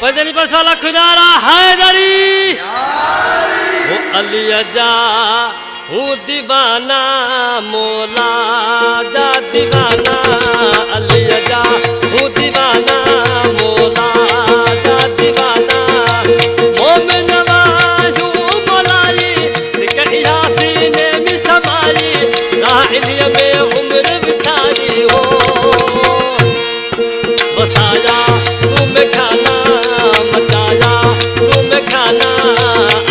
बजनी बसाला खुदारा हैदरी वो अली जा हूँ दीवाना मौला जा दीवाना अली जा हूँ दीवाना मौला जा दीवाना मोमिन नवाजू मौलाई सिकहिया सीने में समाई राहिलिया में उम्र बिताई हो बसाया तुम खाना मचाया तुम खाना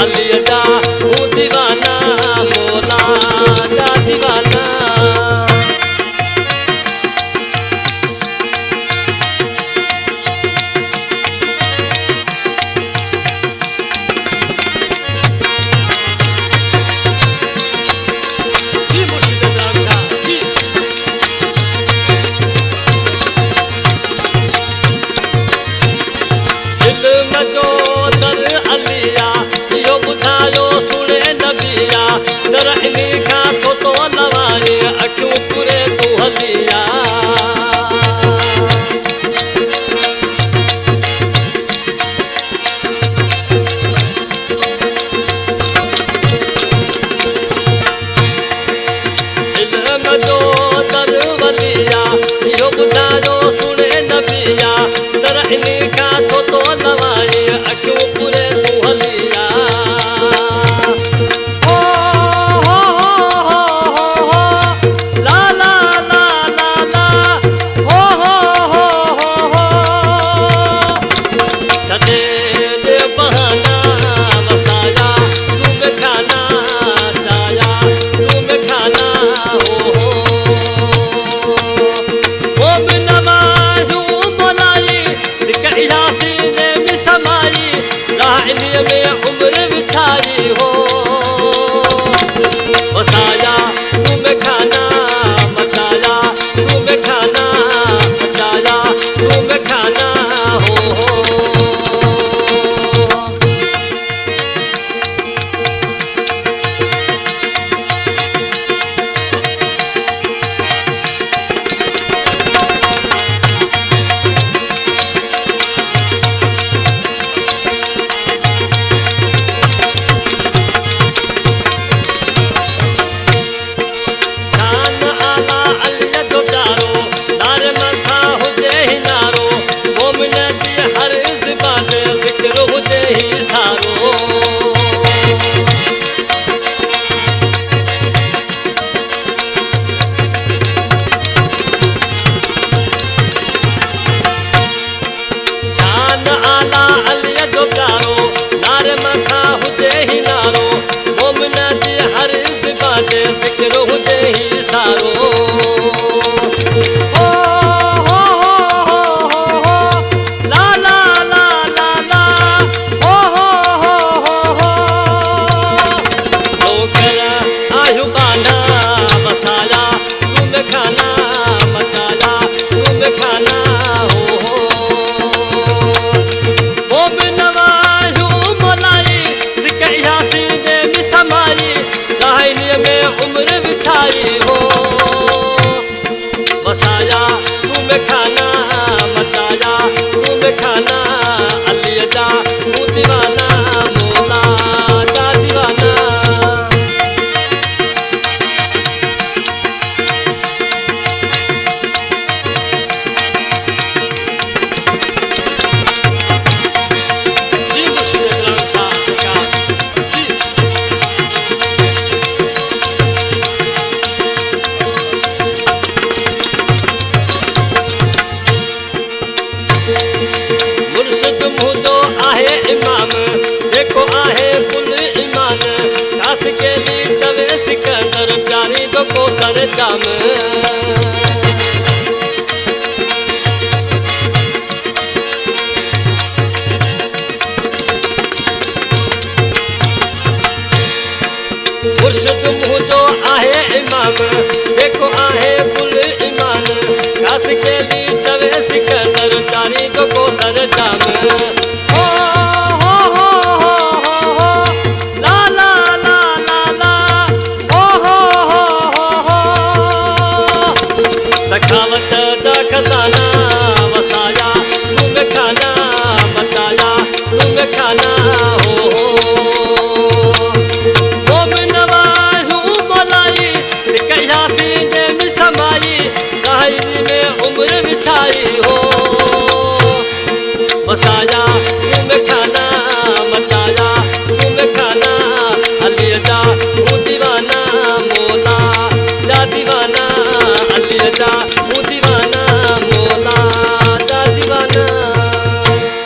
अली जा हूँ दीवाना मौला जा दीवाना तो नवाए अखियों तुरे तू हलिया इल्म जो दरवलिया यो बुधायो सुने नबिया तरहनी का तो नवाए अखियों तुरे तू हलिया में उम्र बिताई हो बसाया तुम खाना मचाया तुम खाना मचाया तुम खाना हो जिक्र हुजे ही सारो ओ हो ला ला ला ला ला ओ हो लोकर आयु बाना बसाया तुम खाना मचाया तुम खाना हो मोमिन नवाजू मौलाई सिकहिया सीने में समाई राहिलिया में उम्र बिताई हो बसाया तुम खाना मचाया तुम खाना अली जा हूँ दीवाना मौला जा दीवाना इमाम देखो आहे कुल ईमान खास के लिए तवे सिकंदर प्यारी दो को सर जाम मुर्शिद मुँह जो आहे इमाम देखो आहे कुल ईमान खास के लिए तवे सिकंदर प्यारी दो को सर जाम सखावत दा खजाना वसाया तुम खाना मचाया वसाया